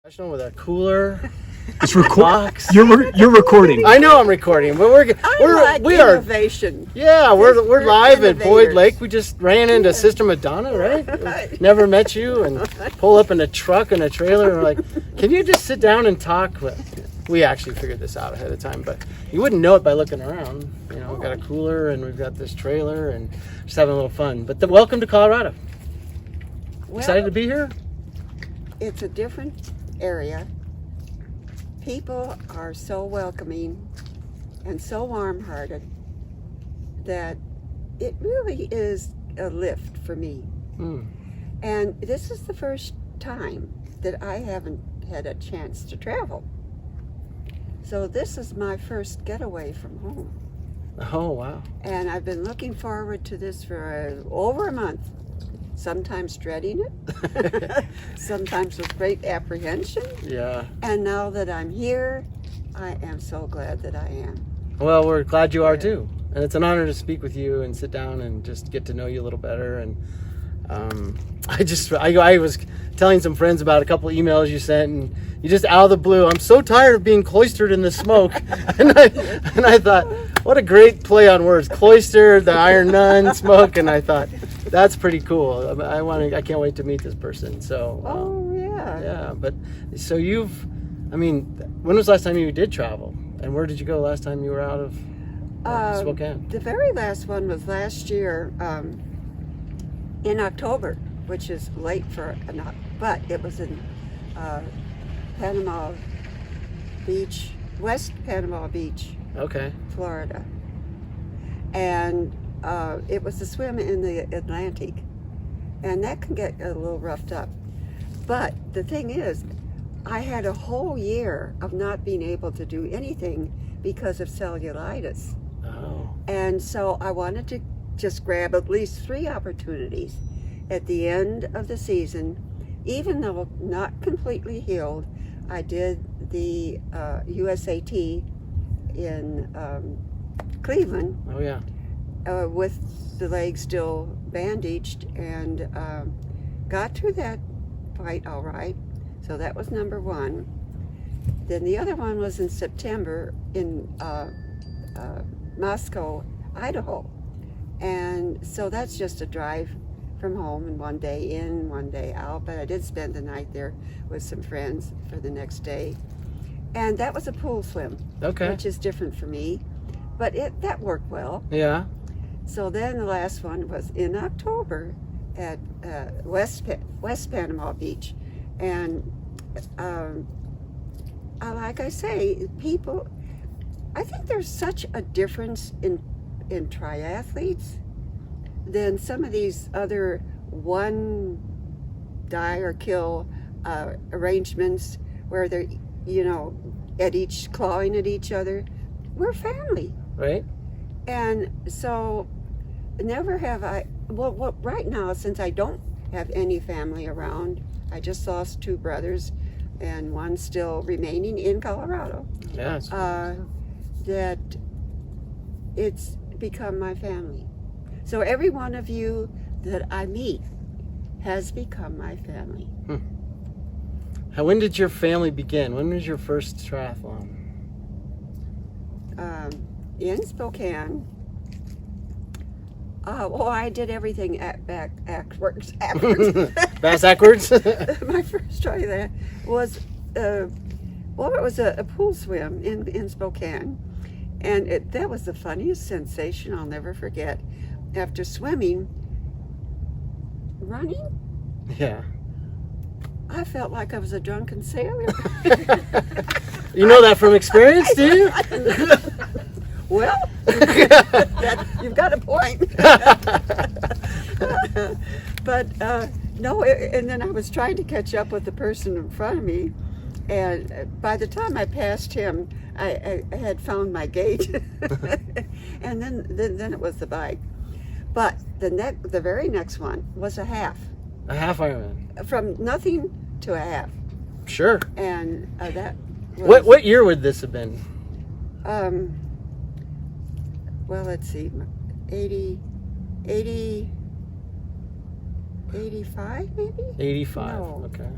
Professional with a cooler. It's box. You're recording. I know I'm recording, but we are innovation. Yeah, we're live at Boyd innovators. Lake. We just ran into Sister Madonna, right? Never met you, and pull up in a truck and a trailer, and we're like, "Can you just sit down and talk?" But we actually figured this out ahead of time, but you wouldn't know it by looking around. You know, we've got a cooler and we've got this trailer, and just having a little fun. But welcome to Colorado. Well, Excited to be here? it's a different area. People are so welcoming and so warm-hearted that it really is a lift for me. And this is the first time that I haven't had a chance to travel. So this is my first getaway from home. Oh, wow. And I've been looking forward to this for over a month. Sometimes dreading it, sometimes with great apprehension. Yeah. And now that I'm here, I am so glad that I am. Well, we're glad you are too. And it's an honor to speak with you and sit down and just get to know you a little better. And I was telling some friends about a couple emails you sent, and you just out of the blue, "I'm so tired of being cloistered in the smoke." and I thought, what a great play on words. Cloistered, the Iron Nun, smoke, and I thought, that's pretty cool. I can't wait to meet this person. So yeah. But so when was the last time you did travel? And where did you go last time you were out of Spokane? The very last one was last year in October, which is late for but it was in Panama Beach, West Panama Beach, Okay. Florida. And it was a swim in the Atlantic, and that can get a little roughed up. But the thing is, I had a whole year of not being able to do anything because of cellulitis. Oh. And so I wanted to just grab at least 3 opportunities at the end of the season. Even though not completely healed, I did the USAT in Cleveland. Oh, yeah. With the leg still bandaged, and got through that fight all right. So that was number 1. Then the other one was in September in Moscow, Idaho. And so that's just a drive from home, and one day in, one day out. But I did spend the night there with some friends for the next day. And that was a pool swim, Okay. which is different for me. But that worked well. Yeah. So then the last one was in October at West Panama Beach. And like I say, people, I think there's such a difference in triathletes than some of these other one die or kill arrangements where they're, clawing at each other. We're family. Right? And so never have I, right now, since I don't have any family around, I just lost 2 brothers and one still remaining in Colorado, Yeah. that it's become my family. So every one of you that I meet has become my family. When did your family begin? When was your first triathlon? In Spokane. I did everything backwards. Bass backwards? My first try that was, it was a pool swim in Spokane. And that was the funniest sensation I'll never forget. After swimming, running, Yeah. I felt like I was a drunken sailor. You know that from experience, do you? Well, you've got a point. But no, and then I was trying to catch up with the person in front of me, and by the time I passed him, I had found my gait, and then it was the bike. But the very next one was a half. A half Ironman. From nothing to a half. Sure. And that was, What year would this have been? well, let's see, 85 maybe? 85. No. Okay.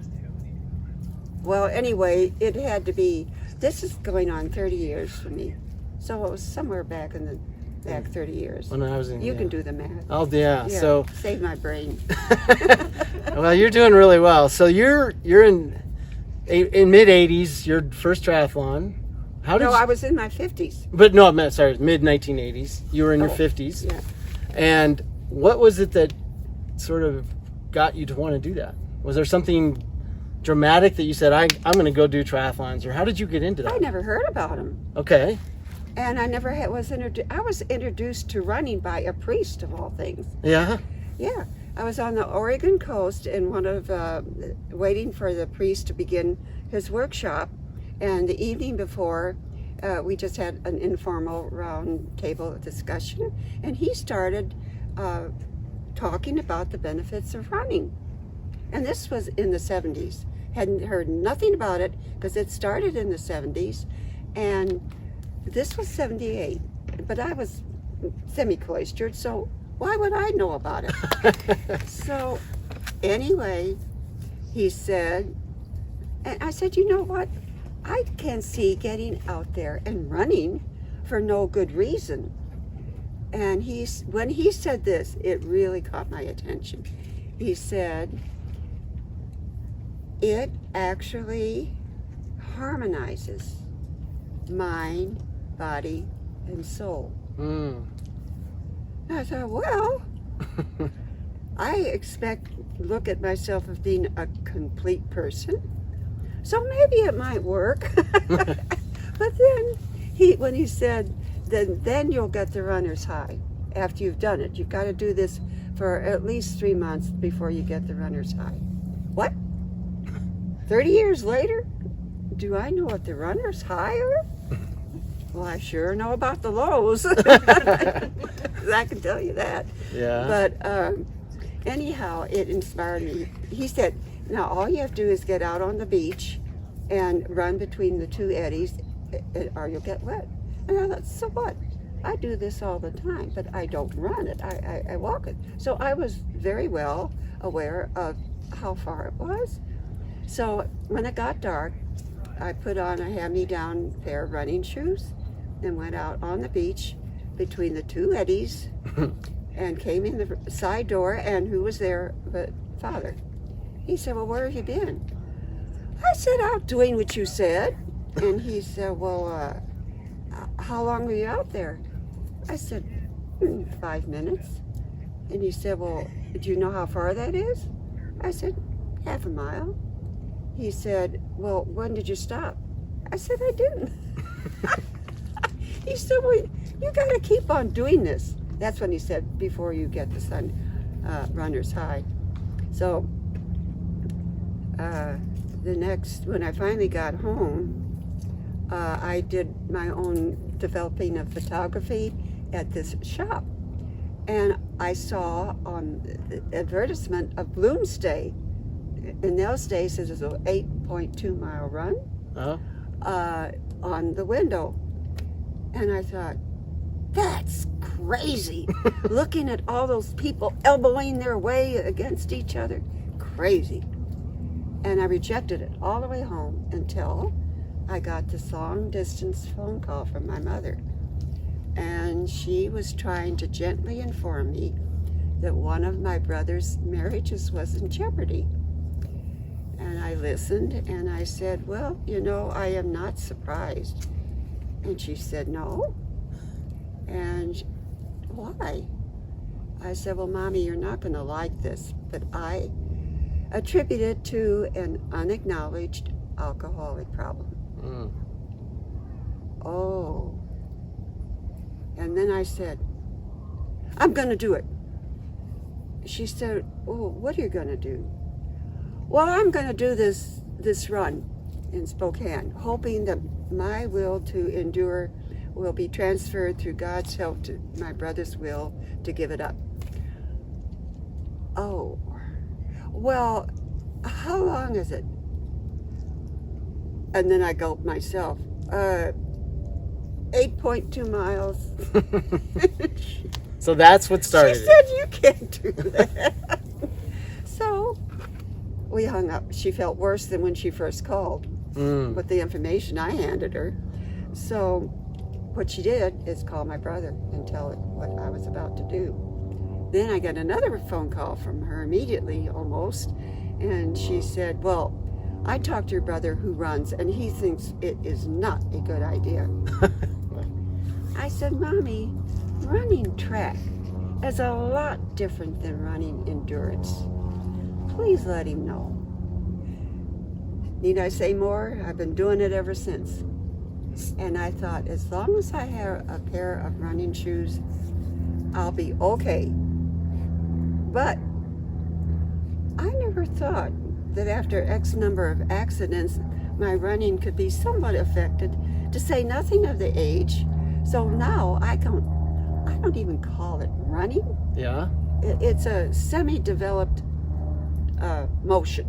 Well, anyway, it had to be, this is going on 30 years for me. So it was somewhere back 30 years. When I was in, You can do the math. Oh, yeah. Yeah, So, save my brain. well, you're doing really well. So you're in mid 80s, your first triathlon. How did No, you, I was in my 50s. But no, sorry, mid 1980s. You were in your 50s. Yeah. And what was it that sort of got you to want to do that? Was there something dramatic that you said, I'm going to go do triathlons, or how did you get into that? I never heard about them. Okay. And I never was introduced. I was introduced to running by a priest of all things. Yeah. Yeah, I was on the Oregon coast and waiting for the priest to begin his workshop. And the evening before, we just had an informal round table discussion, and he started talking about the benefits of running. And this was in the 70s. Hadn't heard nothing about it because it started in the 70s, and this was 78. But I was semi-cloistered, so why would I know about it? So anyway, he said, and I said, you know what? I can see getting out there and running for no good reason. And when he said this, it really caught my attention. He said, it actually harmonizes mind, body, and soul. Mm. I thought, well, I look at myself as being a complete person, so maybe it might work. But then when he said, then you'll get the runner's high after you've done it. You've got to do this for at least 3 months before you get the runner's high. What? 30 years later, do I know what the runner's high are? Well, I sure know about the lows. I can tell you that. Yeah. But anyhow, it inspired me. He said, now all you have to do is get out on the beach and run between the two eddies, or you'll get wet. And I thought, so what? I do this all the time, but I don't run it. I walk it. So I was very well aware of how far it was. So when it got dark, I put on a hand-me-down pair of running shoes and went out on the beach between the two eddies and came in the side door, and who was there but Father? He said, well, where have you been? I said, out doing what you said. And he said, well, how long were you out there? I said, 5 minutes. And he said, well, do you know how far that is? I said, half a mile. He said, well, when did you stop? I said, I didn't. He said, well, you got to keep on doing this. That's when he said, before you get the runner's high. So when I finally got home, I did my own developing of photography at this shop. And I saw on the advertisement of Bloomsday. In those days, it was an 8.2 mile run on the window. And I thought, that's crazy. Looking at all those people elbowing their way against each other. Crazy. And I rejected it all the way home until I got this long distance phone call from my mother. And she was trying to gently inform me that one of my brother's marriages was in jeopardy. And I listened and I said, well, you know, I am not surprised. And she said, no. And why? I said, well, Mommy, you're not going to like this, but I attribute it to an unacknowledged alcoholic problem. Mm. Oh. And then I said, I'm going to do it. She said, oh, what are you going to do? Well, I'm going to do this run in Spokane, hoping that my will to endure will be transferred through God's help to my brother's will to give it up. Oh, well, how long is it? And then I gulped myself. 8.2 miles. So that's what started She said, you can't do that. So we hung up. She felt worse than when she first called with the information I handed her. So what she did is call my brother and tell him what I was about to do. Then I got another phone call from her immediately, almost, and she said, well, I talked to your brother who runs, and he thinks it is not a good idea. I said, Mommy, running track is a lot different than running endurance. Please let him know. Need I say more? I've been doing it ever since. And I thought, as long as I have a pair of running shoes, I'll be okay. But I never thought that after X number of accidents, my running could be somewhat affected, to say nothing of the age. So now I don't even call it running. Yeah. It's a semi-developed motion.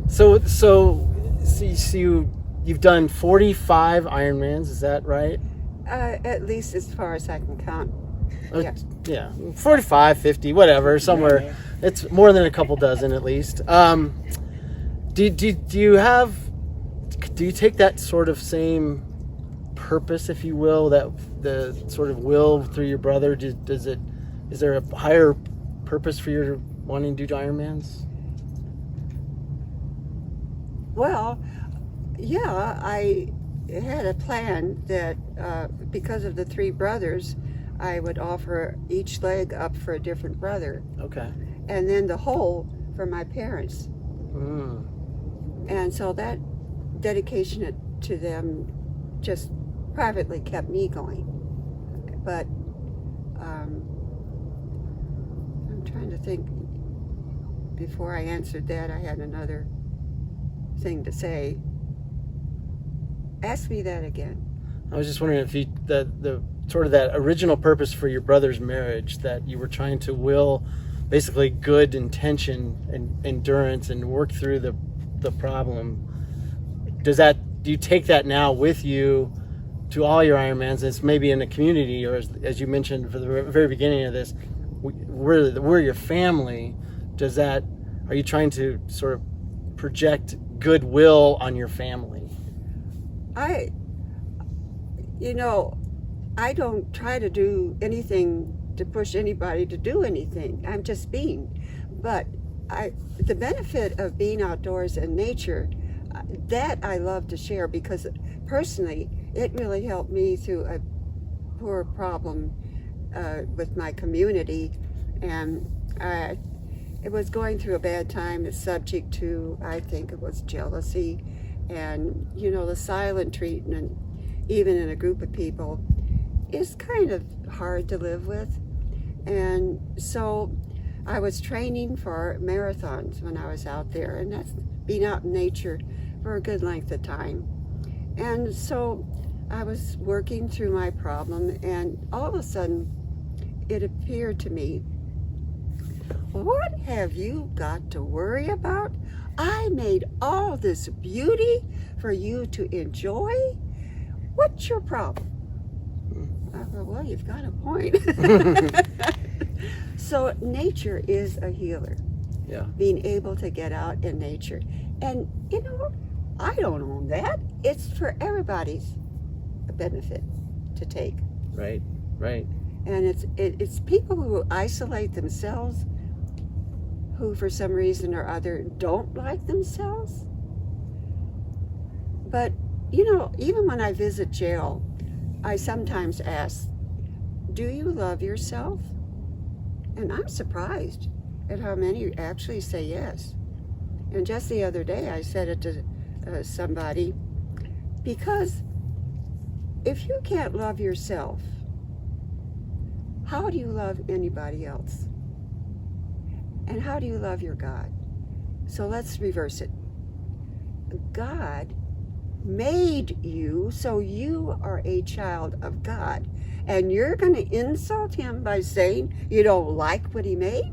So you've done 45 Ironmans, is that right? At least as far as I can count. Yeah. Yeah, 45, 50, whatever, somewhere. Yeah. It's more than a couple dozen at least. Do you take that sort of same purpose, if you will, that the sort of will through your brother? Is there a higher purpose for your wanting to do Ironmans? Well, yeah, I had a plan that because of the three brothers, I would offer each leg up for a different brother. Okay. And then the whole for my parents. And so that dedication to them just privately kept me going. But I'm trying to think. Before I answered that, I had another thing to say. Ask me that again. I was just wondering if the sort of that original purpose for your brother's marriage, that you were trying to will basically good intention and endurance and work through the problem. Do you take that now with you to all your Ironmans? It's maybe in a community, or as you mentioned for the very beginning of this, we're your family. Are you trying to sort of project goodwill on your family? I don't try to do anything to push anybody to do anything. I'm just being. But the benefit of being outdoors in nature, that I love to share, because personally, it really helped me through a poor problem with my community. And it was going through a bad time. It's subject to, I think it was jealousy, and the silent treatment, even in a group of people, is kind of hard to live with. And so I was training for marathons when I was out there, and that's being out in nature for a good length of time. And so I was working through my problem, and all of a sudden it appeared to me, what have you got to worry about? I made all this beauty for you to enjoy. What's your problem? I thought, well, you've got a point. So nature is a healer. Yeah. Being able to get out in nature. And I don't own that. It's for everybody's benefit to take. Right. And it's people who isolate themselves, who for some reason or other don't like themselves. But even when I visit jail, I sometimes ask, do you love yourself? And I'm surprised at how many actually say yes. And just the other day I said it to somebody, because if you can't love yourself, how do you love anybody else? And how do you love your God? So let's reverse it. God made you, so you are a child of God. And you're going to insult him by saying you don't like what he made?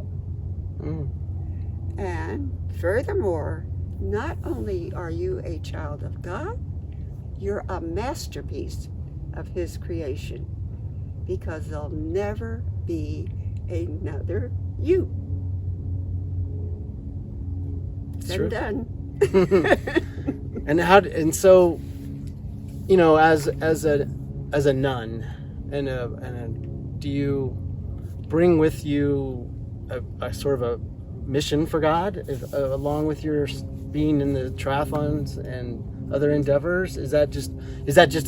And furthermore, not only are you a child of God, you're a masterpiece of his creation, because there'll never be another you. true. Done. And so, you know, as a nun, do you bring with you a sort of a mission for God, along with your being in the triathlons and other endeavors? Is that just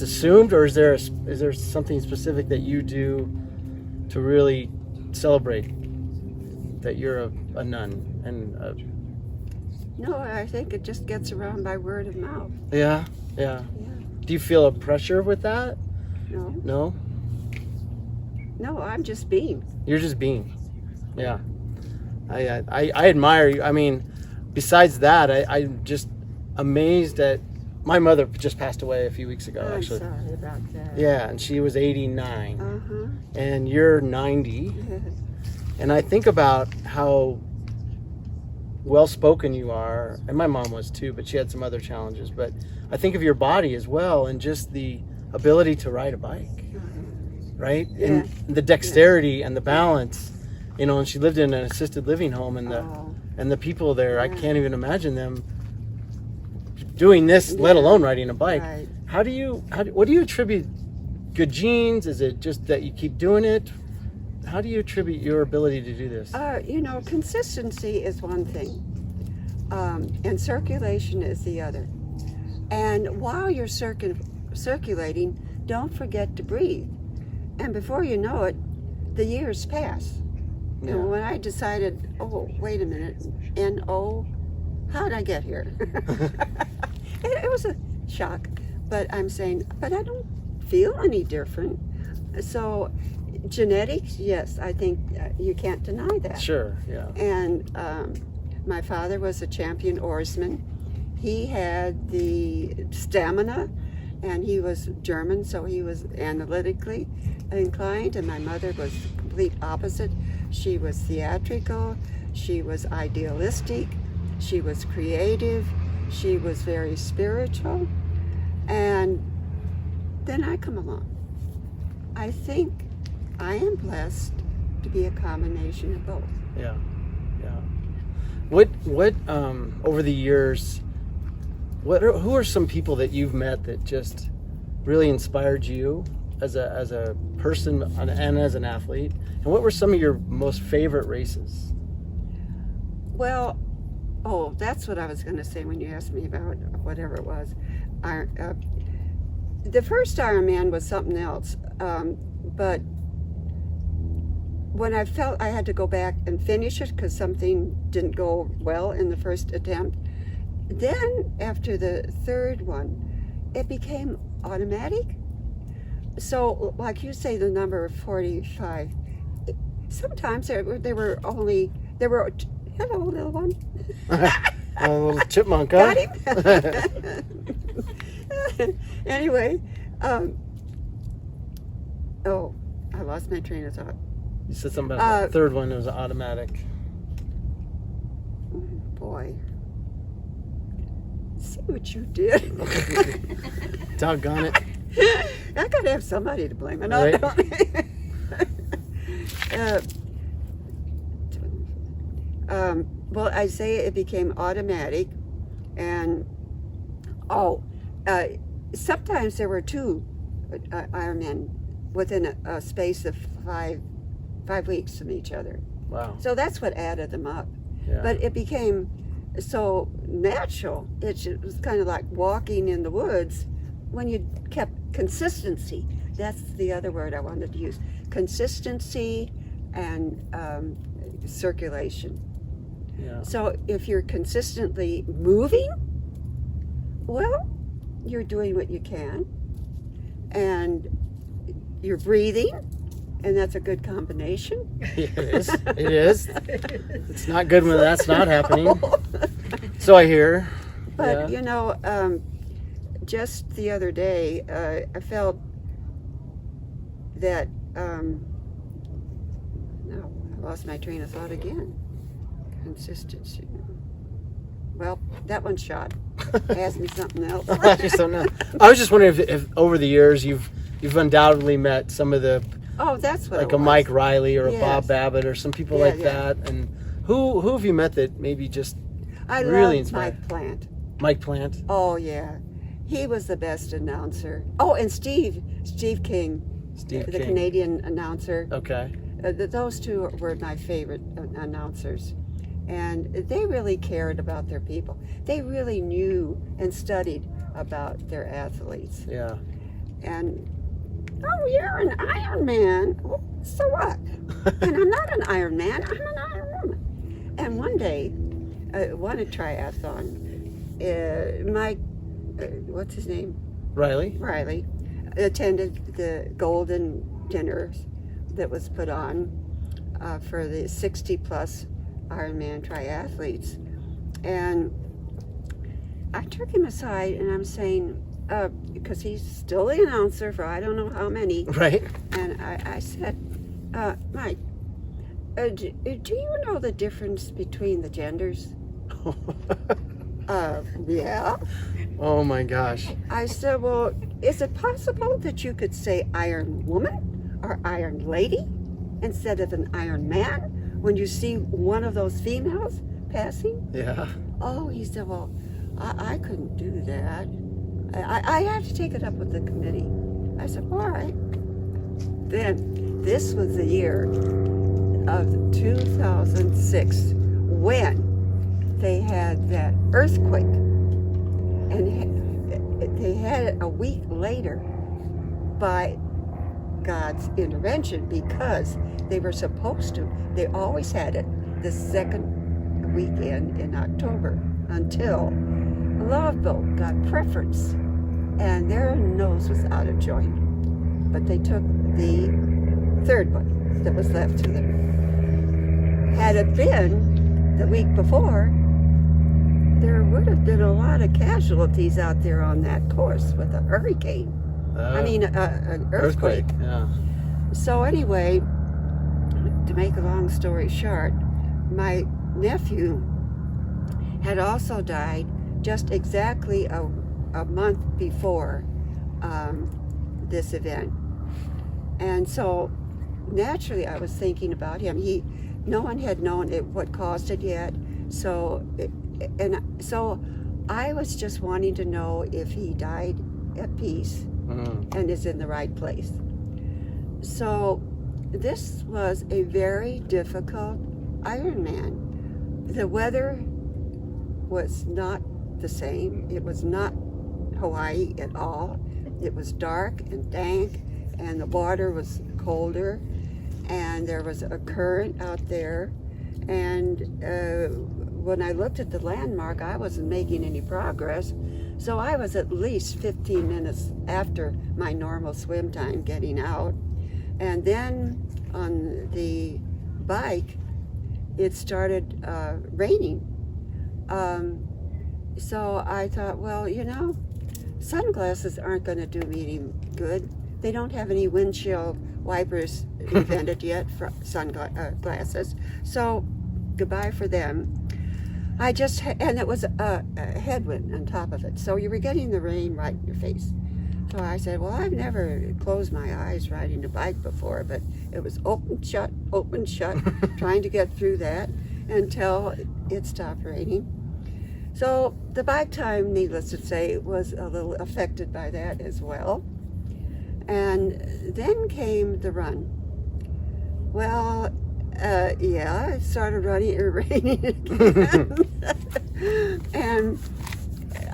assumed, or is there something specific that you do to really celebrate that you're a nun? And No, I think it just gets around by word of mouth. yeah. Yeah. Do you feel a pressure with that? No, I'm just being. You're just being. Yeah. I admire you. I mean, besides that, I'm just amazed at my mother just passed away a few weeks ago, I'm actually. sorry about that. Yeah, and she was 89. Uh-huh. And you're 90. And I think about how well-spoken you are, and my mom was too, but she had some other challenges. But I think of your body as well, and just the ability to ride a bike, right? Yeah. And the dexterity and the balance, you know. And she lived in an assisted living home, and the people there, I can't even imagine them doing this, let alone riding a bike. Right. What do you attribute? Good genes? Is it just that you keep doing it? How do you attribute your ability to do this? Consistency is one thing, and circulation is the other. And while you're circulating, don't forget to breathe. And before you know it, the years pass. Yeah. And when I decided, oh, wait a minute, how'd I get here? It was a shock, but I'm saying, but I don't feel any different. So genetics, yes, I think you can't deny that. Sure, yeah. And my father was a champion oarsman. He had the stamina, and he was German, so he was analytically inclined, and my mother was the complete opposite. She was theatrical, she was idealistic, she was creative, she was very spiritual, and then I come along. I think I am blessed to be a combination of both. Yeah. What over the years, who are some people that you've met that just really inspired you as a person and as an athlete? And what were some of your most favorite races? Well, that's what I was going to say when you asked me about whatever it was. The first Ironman was something else, but when I felt I had to go back and finish it because something didn't go well in the first attempt, then after the third one, it became automatic. So, like you say, the number 45. Sometimes there were hello, little one. A little chipmunk, huh? Got him. Anyway, I lost my train of thought. You said something about the third one. It was automatic. Boy, see what you did. Doggone it. I gotta have somebody to blame. And Right. Well, I say it became automatic, and sometimes there were two Ironmen within a space of five weeks from each other. Wow. So that's what added them up. Yeah. But it became so natural. It was kind of like walking in the woods when you kept consistency. That's the other word I wanted to use. Consistency and circulation. Yeah. So if you're consistently moving, well, you're doing what you can. And you're breathing, and that's a good combination. It is. It is. It's not good when that's not happening. So I hear. But, Yeah. Just the other day, I felt that, no, I lost my train of thought again. Consistency. Well, that one's shot. Ask me something else. I was just wondering if over the years you've undoubtedly met some of the, Oh, that's what like it a was. Mike Riley or a Yes. Bob Babbitt or some people Yeah, like yeah. that. And who have you met that maybe just I Really love inspired. Mike Plant. Mike Plant. Oh yeah, he was the best announcer. Oh, and Steve King, Steve the King. Canadian announcer. Okay. Those two were my favorite announcers, and they really cared about their people. They really knew and studied about their athletes. Yeah. And oh, you're an Ironman. Well, so what? And I'm not an Ironman. I'm an Ironwoman. And one day, I won a triathlon. Mike, what's his name? Riley. Riley, attended the golden dinners that was put on for the 60-plus Ironman triathletes. And I took him aside and I'm saying, because he's still the announcer for I don't know how many. Right. And I said, Mike, do you know the difference between the genders? Yeah. Oh my gosh. I said, well, is it possible that you could say Iron Woman or Iron Lady instead of an Iron Man when you see one of those females passing? Yeah. Oh, he said, well, I couldn't do that. I had to take it up with the committee. I said, all right. Then, this was the year of 2006 when they had that earthquake. And they had it a week later by God's intervention because they were supposed to. They always had it the second weekend in October until Love Boat got preference and their nose was out of joint. But they took the third one that was left to them. Had it been the week before, there would have been a lot of casualties out there on that course with a hurricane. An earthquake. Yeah. So anyway, to make a long story short, my nephew had also died just exactly a month before this event. And so naturally I was thinking about him. No one had known what caused it yet. So I was just wanting to know if he died at peace and is in the right place. So this was a very difficult Ironman. The weather was not the same. It was not Hawaii at all. It was dark and dank, and the water was colder, and there was a current out there. And when I looked at the landmark, I wasn't making any progress. So I was at least 15 minutes after my normal swim time getting out. And then on the bike, it started raining. So I thought, well, sunglasses aren't going to do me any good. They don't have any windshield wipers invented yet for sunglasses. So goodbye for them. And it was a headwind on top of it. So you were getting the rain right in your face. So I said, well, I've never closed my eyes riding a bike before, but it was open, shut, trying to get through that until it stopped raining. So the bike time, needless to say, was a little affected by that as well. And then came the run. Well, it started raining again. And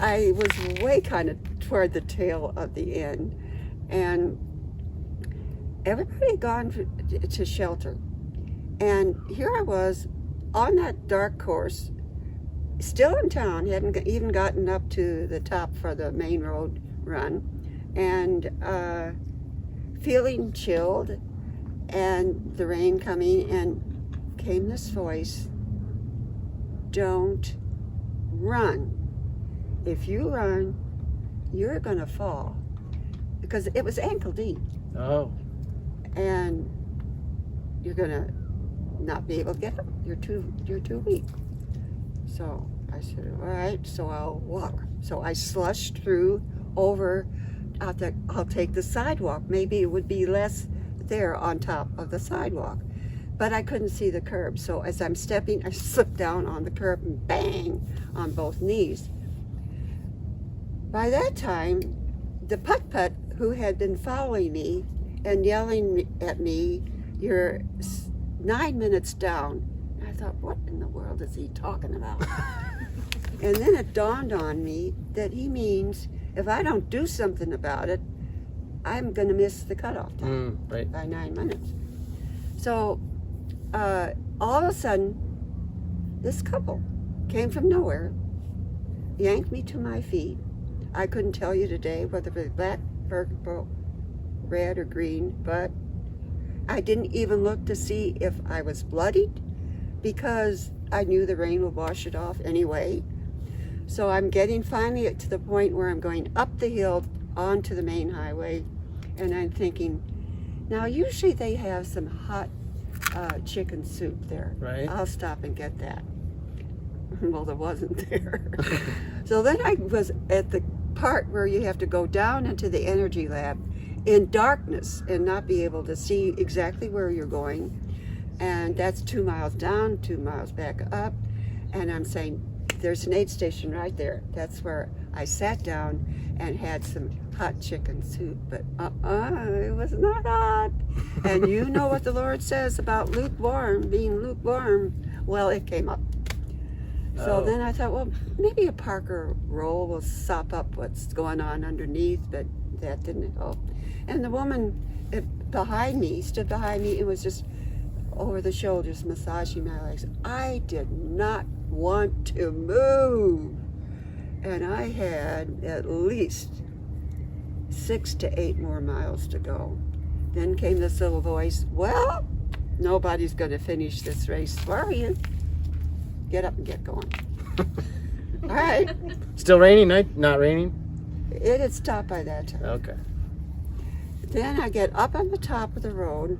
I was way kind of toward the tail of the end. And everybody had gone to shelter. And here I was on that dark course, still in town, hadn't even gotten up to the top for the main road run, and feeling chilled, and the rain coming, and came this voice, don't run. If you run, you're gonna fall. Because it was ankle deep. Oh. And you're gonna not be able to get up. You're too weak. So I said, all right, so I'll walk. So I slushed through over. I'll take the sidewalk. Maybe it would be less there on top of the sidewalk. but I couldn't see the curb. So as I'm stepping, I slipped down on the curb and bang on both knees. By that time, the putt-putt who had been following me and yelling at me, "You're 9 minutes down." I thought, what in the world is he talking about? And then it dawned on me that he means if I don't do something about it, I'm going to miss the cutoff time right. by 9 minutes. So all of a sudden, this couple came from nowhere, yanked me to my feet. I couldn't tell you today whether it was black, purple, red, or green, but I didn't even look to see if I was bloodied because I knew the rain would wash it off anyway. So I'm getting finally to the point where I'm going up the hill onto the main highway, and I'm thinking, now usually they have some hot chicken soup there. Right. I'll stop and get that. Well, there wasn't there. So then I was at the part where you have to go down into the energy lab in darkness and not be able to see exactly where you're going. And that's 2 miles down, 2 miles back up. And I'm saying, there's an aid station right there. That's where I sat down and had some hot chicken soup. But it was not hot. And you know what the Lord says about lukewarm, being lukewarm. Well, it came up. So then I thought, well, maybe a Parker roll will sop up what's going on underneath, but that didn't help. And the woman behind me, stood behind me, and was just over the shoulders massaging my legs. I did not want to move. And I had at least 6 to 8 more miles to go. Then came this little voice, well, nobody's going to finish this race for you. Get up and get going. All right. Still raining? Not raining? It had stopped by that time. Okay. Then I get up on the top of the road,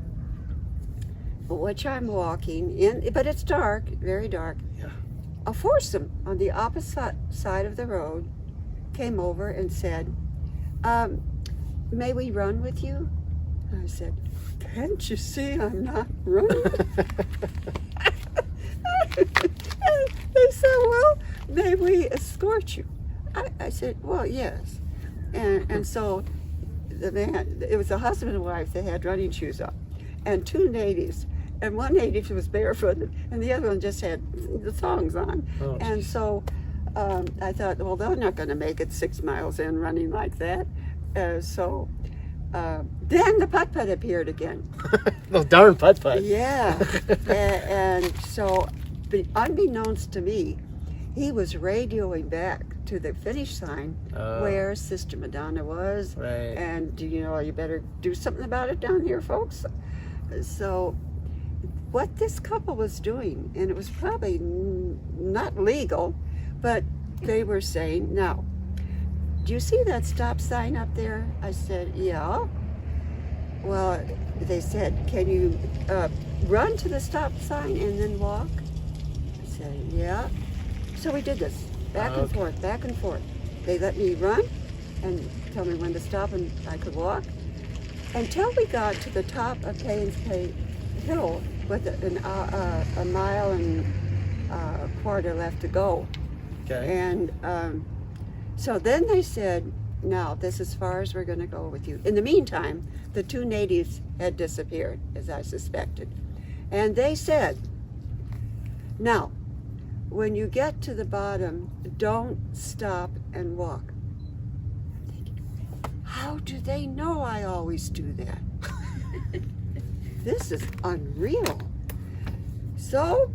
which I'm walking in, but it's dark, very dark. Yeah. A foursome on the opposite side of the road came over and said, may we run with you? I said, can't you see I'm not running? They said, well, may we escort you? I said, well, yes. And so the man, it was a husband and wife, they had running shoes on, and 2 natives. And one native was barefooted, and the other one just had the thongs on. Oh, and so I thought, well, they're not going to make it 6 miles in running like that. So then the putt-putt appeared again. Those darn putt-putt. Yeah. And so, unbeknownst to me, he was radioing back to the finish sign where Sister Madonna was. Right. And, you better do something about it down here, folks. So what this couple was doing, and it was probably not legal, but they were saying, now, do you see that stop sign up there? I said, yeah. Well, they said, can you run to the stop sign and then walk? I said, yeah. So we did this, back and forth, back and forth. They let me run and tell me when to stop and I could walk, until we got to the top of Payne's Cay Hill with a mile and a quarter left to go. Okay. And so then they said, now, this is as far as we're going to go with you. In the meantime, the 2 natives had disappeared, as I suspected. And they said, now, when you get to the bottom, don't stop and walk. I'm thinking, how do they know I always do that? This is unreal. So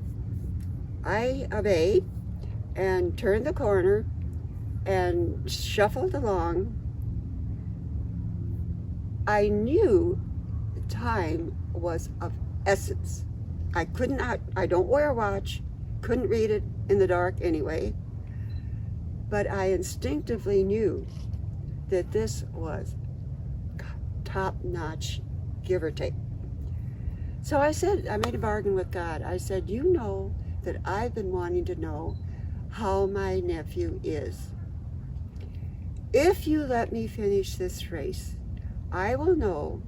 I obeyed and turned the corner and shuffled along. I knew the time was of essence. I don't wear a watch, couldn't read it in the dark anyway, but I instinctively knew that this was top-notch, give or take. So I said, I made a bargain with God. I said, you know that I've been wanting to know how my nephew is. If you let me finish this race, I will know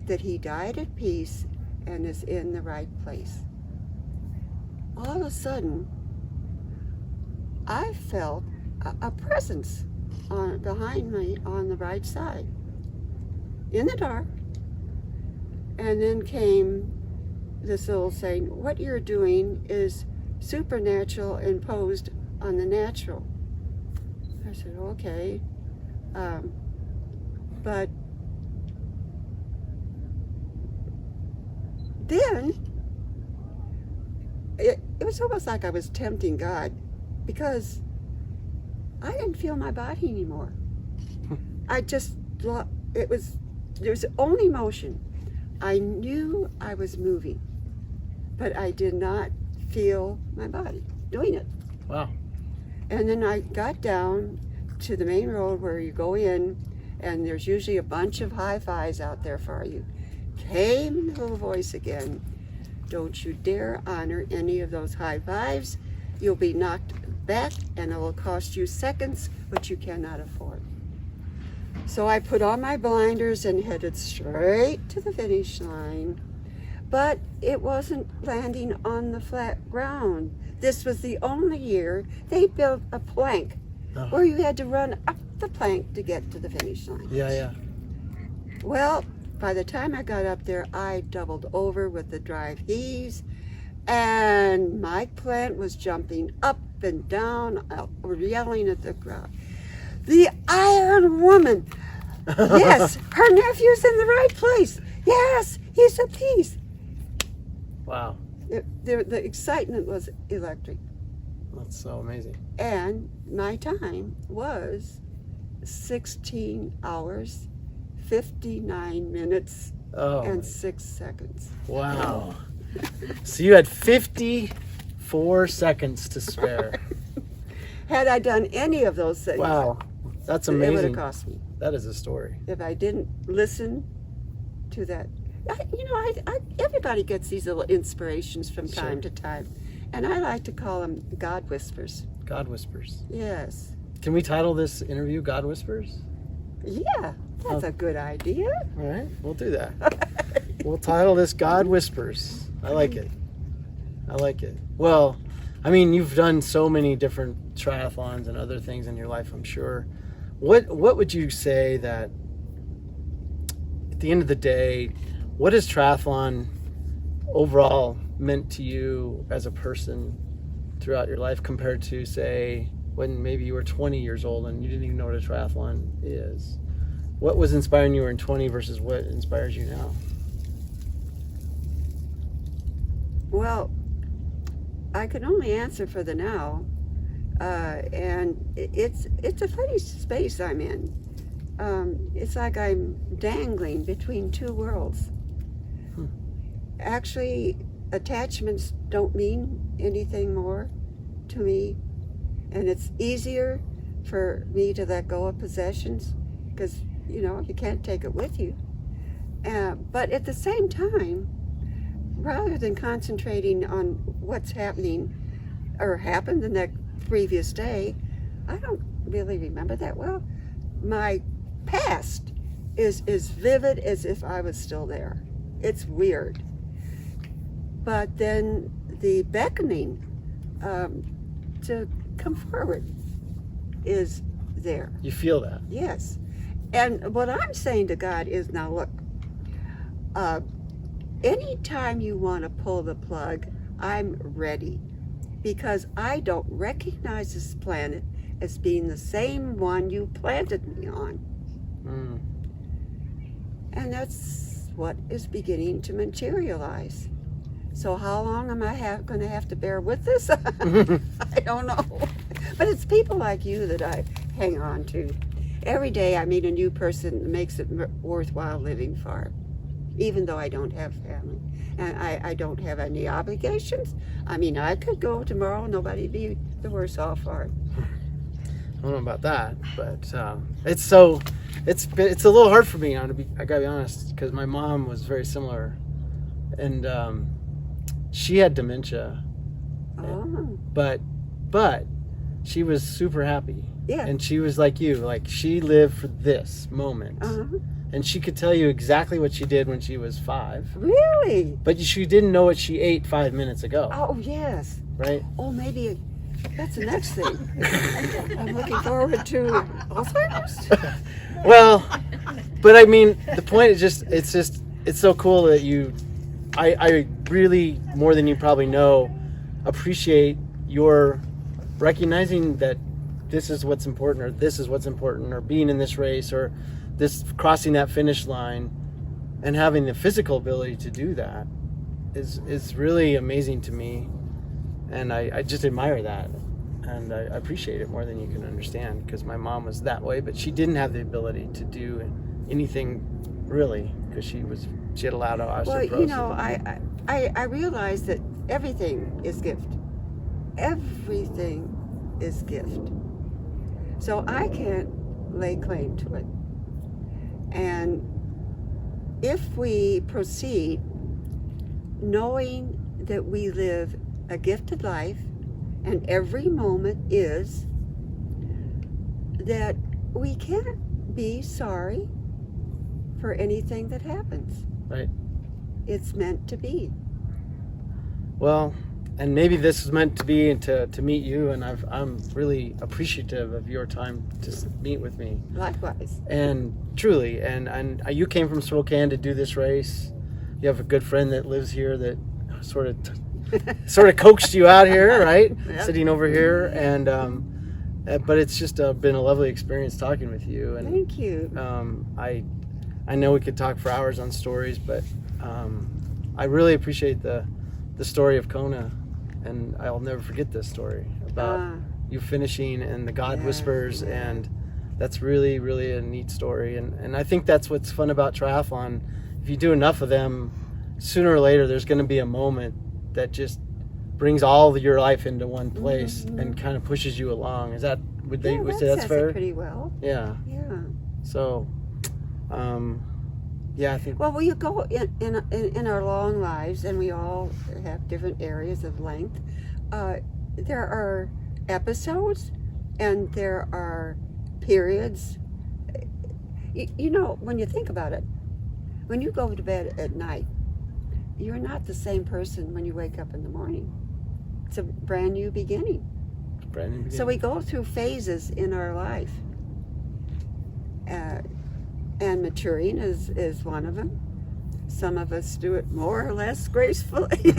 that he died at peace and is in the right place. All of a sudden, I felt a presence behind me on the right side, in the dark. And then came this little saying, what you're doing is supernatural imposed on the natural. I said, okay. But then it was almost like I was tempting God, because I didn't feel my body anymore. I just thought there's only motion. I knew I was moving, but I did not feel my body doing it. Wow. And then I got down to the main road where you go in, and there's usually a bunch of high fives out there for you. Came the little voice again. Don't you dare honor any of those high fives. You'll be knocked back, and it will cost you seconds, which you cannot afford. So I put on my blinders and headed straight to the finish line. But it wasn't landing on the flat ground. This was the only year they built a plank where you had to run up the plank to get to the finish line. Yeah. Well, by the time I got up there, I doubled over with the drive heaves, and Mike Plant was jumping up and down, yelling at the crowd, "The Iron Woman! Yes, her nephew's in the right place. Yes, he's a piece." Wow. The excitement was electric. That's so amazing. And my time was 16 hours, 59 minutes, and 6 seconds. Wow. So you had 54 seconds to spare. Had I done any of those things, Wow. That's it would have amazing. cost me. That is a story. If I didn't listen to that. Everybody gets these little inspirations from time to time. And I like to call them God Whispers. God Whispers. Yes. Can we title this interview God Whispers? Yeah, that's a good idea. All right, we'll do that. We'll title this God Whispers. I like it. Well, I mean, you've done so many different triathlons and other things in your life, I'm sure. What would you say that at the end of the day, what has triathlon overall meant to you as a person throughout your life compared to, say, when maybe you were 20 years old and you didn't even know what a triathlon is? What was inspiring you in 20 versus what inspires you now? Well, I can only answer for the now, and it's a funny space I'm in. It's like I'm dangling between two worlds. Actually, attachments don't mean anything more to me, and it's easier for me to let go of possessions because you can't take it with you. But at the same time, rather than concentrating on what's happening or happened the next previous day, I don't really remember that well. My past is as vivid as if I was still there. It's weird. But then the beckoning to come forward is there. You feel that? Yes. And what I'm saying to God is, now look, anytime you want to pull the plug, I'm ready, because I don't recognize this planet as being the same one you planted me on. And that's what is beginning to materialize. So how long am I going to have to bear with this? I don't know. But it's people like you that I hang on to. Every day I meet a new person that makes it worthwhile living for, even though I don't have family. And I don't have any obligations. I mean, I could go tomorrow, nobody'd be the worse off for it. I don't know about that, but it's a little hard for me. I gotta be honest, because my mom was very similar, and she had dementia. Oh. But she was super happy. Yeah. And she was like you, like she lived for this moment. and she could tell you exactly what she did when she was 5. Really? But she didn't know what she ate 5 minutes ago, Oh, yes. right? Oh, maybe that's the next thing. I'm looking forward to Alzheimer's. Well, but I mean, the point is it's so cool that I really, more than you probably know, appreciate your recognizing that this is what's important, or this is what's important, or being in this race, or this crossing that finish line, and having the physical ability to do that is really amazing to me, and I just admire that, and I appreciate it more than you can understand, because my mom was that way, but she didn't have the ability to do anything really, because she had a lot of osteoporosis. Well, you know, I realize that everything is gift. Everything is gift. So I can't lay claim to it. And if we proceed knowing that we live a gifted life and every moment is, that we can't be sorry for anything that happens. Right. It's meant to be. Well, and maybe this is meant to be, and to meet you, and I'm really appreciative of your time to meet with me. Likewise. And truly, and you came from Spokane to do this race. You have a good friend that lives here that sort of coaxed you out here, right? Yep. Sitting over here, and but it's just been a lovely experience talking with you. And Thank you. I know we could talk for hours on stories, but I really appreciate the story of Kona, and I'll never forget this story about you finishing and the God Whispers, and that's really, really a neat story. And I think that's what's fun about triathlon. If you do enough of them, sooner or later there's going to be a moment that just brings all of your life into one place and kind of pushes you along. Would they say that's says fair? It pretty well. Yeah. Yeah. So, yeah, I think. Well, we go in our long lives, and we all have different areas of length. There are episodes, and there are periods. You know, when you think about it, when you go to bed at night, you're not the same person when you wake up in the morning. It's a brand new beginning. So we go through phases in our life. And maturing is one of them. Some of us do it more or less gracefully.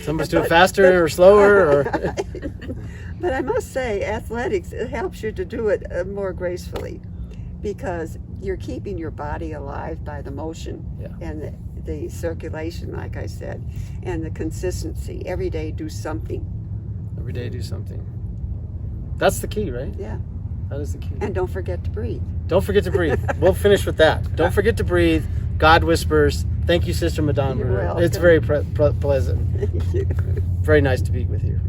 Some of us do it faster or slower. Or But I must say, athletics, it helps you to do it more gracefully, because you're keeping your body alive by the motion and the circulation, like I said, and the consistency. Every day do something. Every day do something. That's the key, right? Yeah. That is the key. And don't forget to breathe. Don't forget to breathe. We'll finish with that. Don't forget to breathe. God Whispers. Thank you, Sister Madonna. You're welcome. It's very pleasant. Thank you. Very nice to be with you.